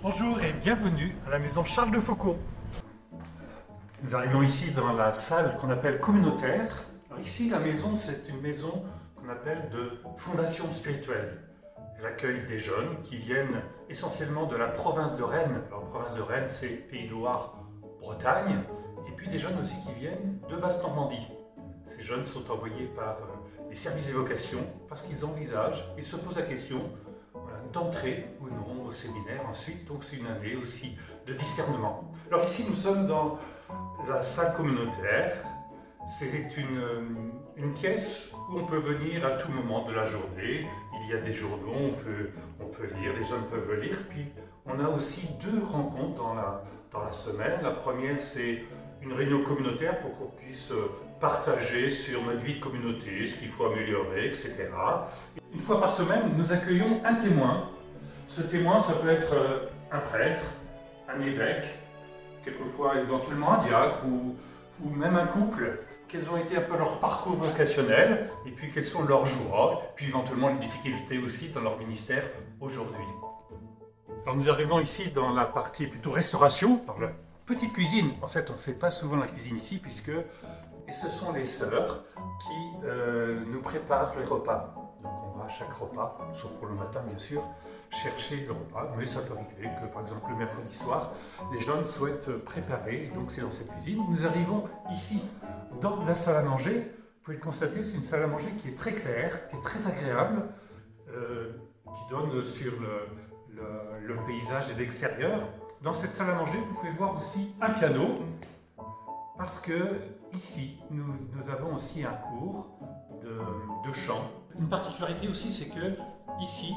Bonjour et bienvenue à la maison Charles de Foucault. Nous arrivons ici dans la salle qu'on appelle communautaire. Alors ici, la maison, c'est une maison qu'on appelle de fondation spirituelle. Elle accueille des jeunes qui viennent essentiellement de la province de Rennes. Alors, province de Rennes, c'est Pays de Loire, Bretagne, et puis des jeunes aussi qui viennent de Basse-Normandie. Ces jeunes sont envoyés par les services d'évocation parce qu'ils envisagent et se posent la question d'entrer ou non au séminaire ensuite. Donc c'est une année aussi de discernement. Alors ici nous sommes dans la salle communautaire. C'est une pièce où on peut venir à tout moment de la journée. Il y a des journaux, on peut lire, les jeunes peuvent lire. Puis on a aussi deux rencontres dans la semaine. La première, c'est une réunion communautaire pour qu'on puisse partager sur notre vie de communauté, ce qu'il faut améliorer, etc. Une fois par semaine, nous accueillons un témoin. Ce témoin, ça peut être un prêtre, un évêque, quelquefois éventuellement un diacre ou même un couple. Quels ont été un peu leur parcours vocationnel et puis quelles sont leurs joies, puis éventuellement les difficultés aussi dans leur ministère aujourd'hui. Alors nous arrivons ici dans la partie plutôt restauration, dans la petite cuisine. En fait, on ne fait pas souvent la cuisine ici et ce sont les sœurs qui nous préparent les repas. Donc on va à chaque repas, sauf pour le matin bien sûr, chercher le repas. Mais ça peut arriver que par exemple le mercredi soir, les jeunes souhaitent préparer, et donc c'est dans cette cuisine. Nous arrivons ici dans la salle à manger. Vous pouvez le constater, c'est une salle à manger qui est très claire, qui est très agréable, qui donne sur le paysage et l'extérieur. Dans cette salle à manger, vous pouvez voir aussi un piano, parce que ici, nous avons aussi un cours de chant. Une particularité aussi, c'est que ici,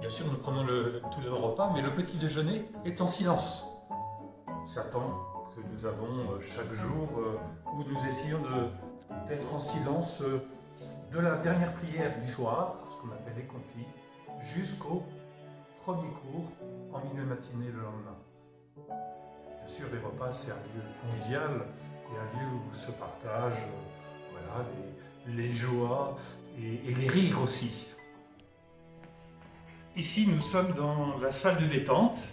bien sûr, nous prenons tout le repas, mais le petit déjeuner est en silence. C'est un temps que nous avons chaque jour où nous essayons d'être en silence de la dernière prière du soir, ce qu'on appelle les complis, jusqu'au premier cours en milieu de matinée le lendemain. Bien sûr, les repas, c'est un lieu convivial et un lieu où se partagent les joies et les rires aussi. Ici, nous sommes dans la salle de détente,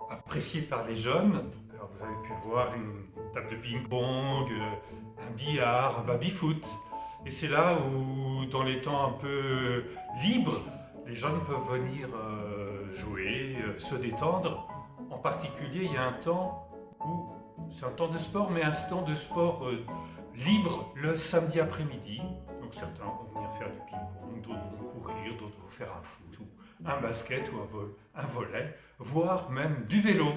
appréciée par les jeunes. Alors, vous avez pu voir une table de ping-pong, un billard, un baby-foot. Et c'est là où, dans les temps un peu libres, les jeunes peuvent venir jouer, se détendre. En particulier, il y a un temps où c'est un temps de sport, mais un temps de sport libre le samedi après-midi. Donc certains vont venir faire du ping-pong, d'autres vont courir, d'autres vont faire un foot, ou un basket ou un volley, voire même du vélo.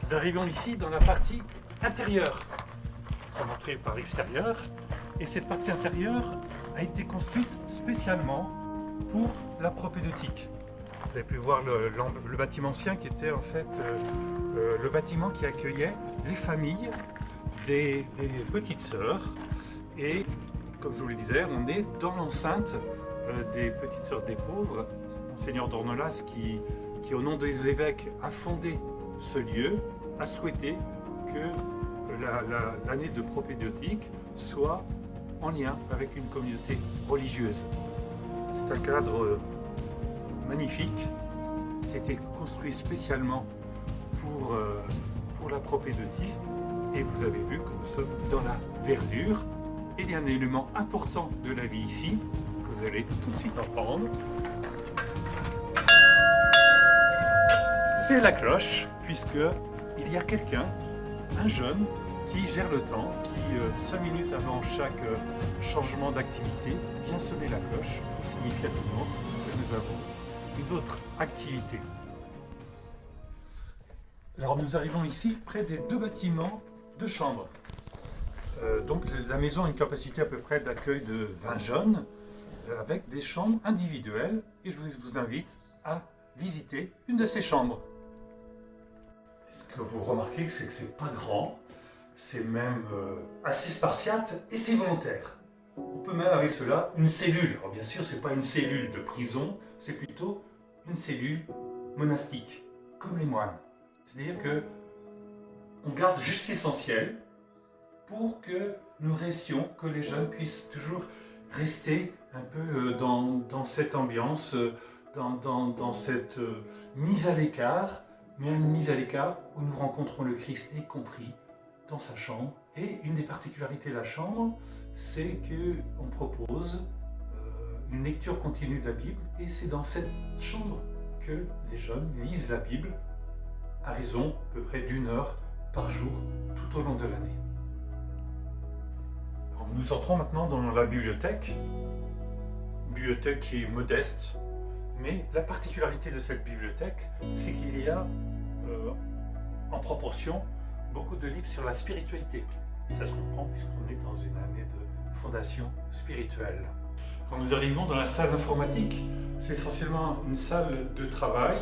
Nous arrivons ici dans la partie intérieure. Nous sommes entrés par l'extérieur et cette partie intérieure a été construite spécialement pour la propédeutique. Vous avez pu voir le bâtiment ancien qui était en fait le bâtiment qui accueillait les familles des petites sœurs. Et comme je vous le disais, on est dans l'enceinte des petites sœurs des pauvres. Monseigneur d'Ornelas qui au nom des évêques a fondé ce lieu, a souhaité que l'année de propédeutique soit en lien avec une communauté religieuse. C'est un cadre magnifique. C'était construit spécialement pour la propédeutie. Et vous avez vu que nous sommes dans la verdure. Et il y a un élément important de la vie ici, que vous allez tout de suite entendre. C'est la cloche, puisqu'il y a quelqu'un, un jeune, qui gère le temps, qui 5 minutes avant chaque changement d'activité, vient sonner la cloche pour signifier à tout le monde que nous avons une autre activité. Alors nous arrivons ici près des deux bâtiments de chambres. Donc la maison a une capacité à peu près d'accueil de 20 jeunes, avec des chambres individuelles, et je vous invite à visiter une de ces chambres. Ce que vous remarquez, c'est que c'est pas grand, c'est même assez spartiate et c'est volontaire. On peut même avec cela une cellule. Alors bien sûr, c'est pas une cellule de prison, c'est plutôt une cellule monastique, comme les moines. C'est-à-dire que on garde juste l'essentiel pour que nous restions, que les jeunes puissent toujours rester un peu dans cette ambiance, dans cette mise à l'écart, mais une mise à l'écart où nous rencontrons le Christ, y compris dans sa chambre. Et une des particularités de la chambre, c'est qu'on propose une lecture continue de la Bible, et c'est dans cette chambre que les jeunes lisent la Bible à raison à peu près d'1 heure par jour tout au long de l'année. Nous entrons maintenant dans la bibliothèque, une bibliothèque qui est modeste, mais la particularité de cette bibliothèque, c'est qu'il y a en proportion beaucoup de livres sur la spiritualité. Et ça se comprend puisqu'on est dans une année de fondation spirituelle. Quand nous arrivons dans la salle informatique, c'est essentiellement une salle de travail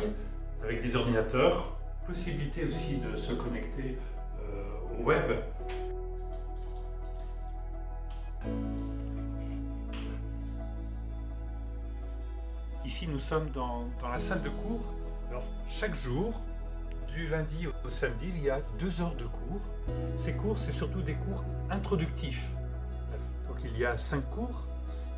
avec des ordinateurs, possibilité aussi de se connecter au web. Ici, nous sommes dans la salle de cours. Alors, chaque jour, du lundi au samedi, il y a 2 heures de cours. Ces cours, c'est surtout des cours introductifs. Donc, il y a 5 cours.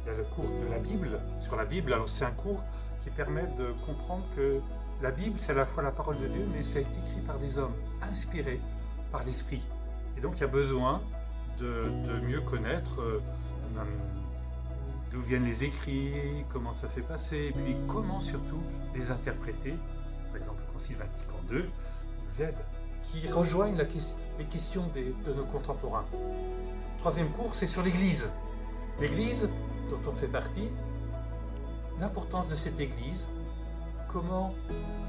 Il y a le cours de la Bible, sur la Bible. Alors, c'est un cours qui permet de comprendre que la Bible, c'est à la fois la parole de Dieu, mais ça a été écrit par des hommes, inspirés par l'Esprit. Et donc, il y a besoin de mieux connaître d'où viennent les écrits, comment ça s'est passé, et puis comment surtout les interpréter. Par exemple, le Concile Vatican II nous aide, qui rejoignent les questions de nos contemporains. Troisième cours, c'est sur l'Église. L'Église dont on fait partie, l'importance de cette Église, comment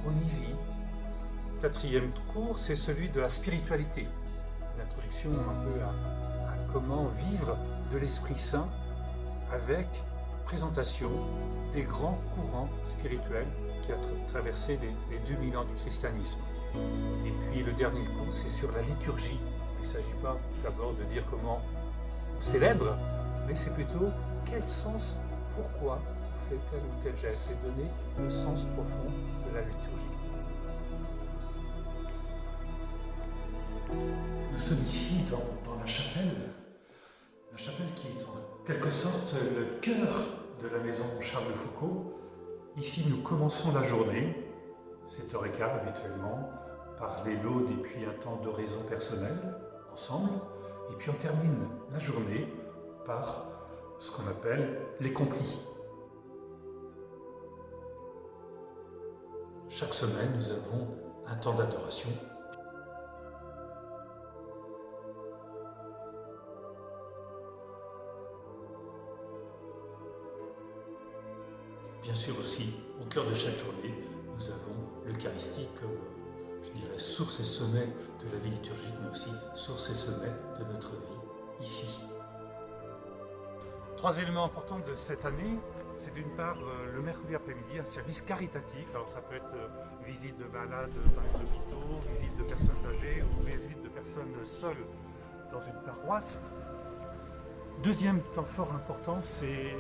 on y vit. Quatrième cours, c'est celui de la spiritualité. Une introduction un peu à comment vivre de l'Esprit Saint avec présentation des grands courants spirituels qui a traversé les 2000 ans du christianisme. Et puis le dernier cours, c'est sur la liturgie. Il ne s'agit pas d'abord de dire comment on célèbre, mais c'est plutôt quel sens, pourquoi on fait tel ou tel geste, et donner le sens profond de la liturgie. Nous sommes ici dans la chapelle qui est en quelque sorte le cœur de la maison Charles de Foucault. Ici, nous commençons la journée, 7h15 habituellement, par les laudes et puis un temps d'oraison personnelle ensemble. Et puis on termine la journée par ce qu'on appelle les complis. Chaque semaine, nous avons un temps d'adoration. Bien sûr aussi, au cœur de chaque journée, nous avons l'Eucharistie comme, je dirais, source et sommet de la vie liturgique, mais aussi source et sommet de notre vie ici. 3 éléments importants de cette année, c'est d'une part le mercredi après-midi, un service caritatif. Alors ça peut être visite de balade dans les hôpitaux, visite de personnes âgées ou visite de personnes seules dans une paroisse. Deuxième temps fort important, c'est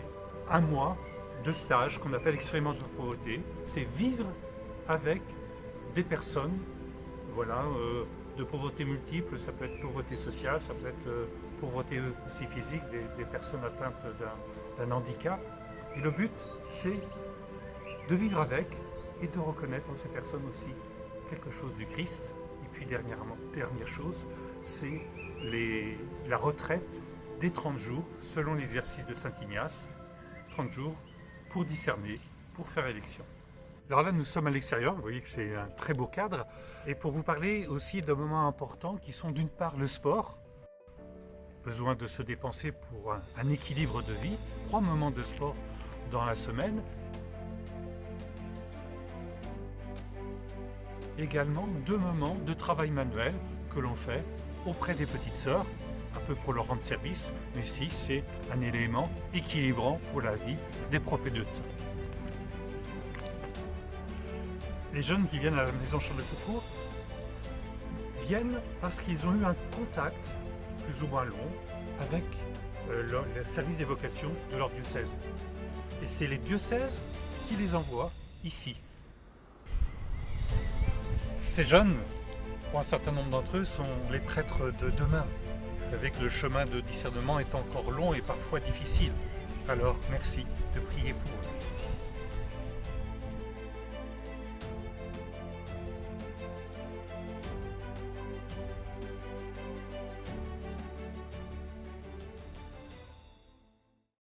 un mois de stage qu'on appelle expériment de pauvreté. C'est vivre avec des personnes, voilà, de pauvreté multiple. Ça peut être pauvreté sociale, ça peut être pauvreté aussi physique, des personnes atteintes d'un handicap. Et le but, c'est de vivre avec et de reconnaître dans ces personnes aussi quelque chose du Christ. Et puis dernière chose, c'est la retraite des 30 jours, selon l'exercice de Saint Ignace. 30 jours pour discerner, pour faire élection. Alors là, nous sommes à l'extérieur, vous voyez que c'est un très beau cadre, et pour vous parler aussi d'un moment important qui sont d'une part le sport, besoin de se dépenser pour un équilibre de vie, 3 moments de sport dans la semaine, également 2 moments de travail manuel que l'on fait auprès des petites sœurs, un peu pour leur rendre service, mais si c'est un élément équilibrant pour la vie des propédeutes. Les jeunes qui viennent à la maison Charles de Foucault viennent parce qu'ils ont eu un contact plus ou moins long avec le service des vocations de leur diocèse. Et c'est les diocèses qui les envoient ici. Ces jeunes, pour un certain nombre d'entre eux, sont les prêtres de demain. Vous savez que le chemin de discernement est encore long et parfois difficile. Alors merci de prier pour eux.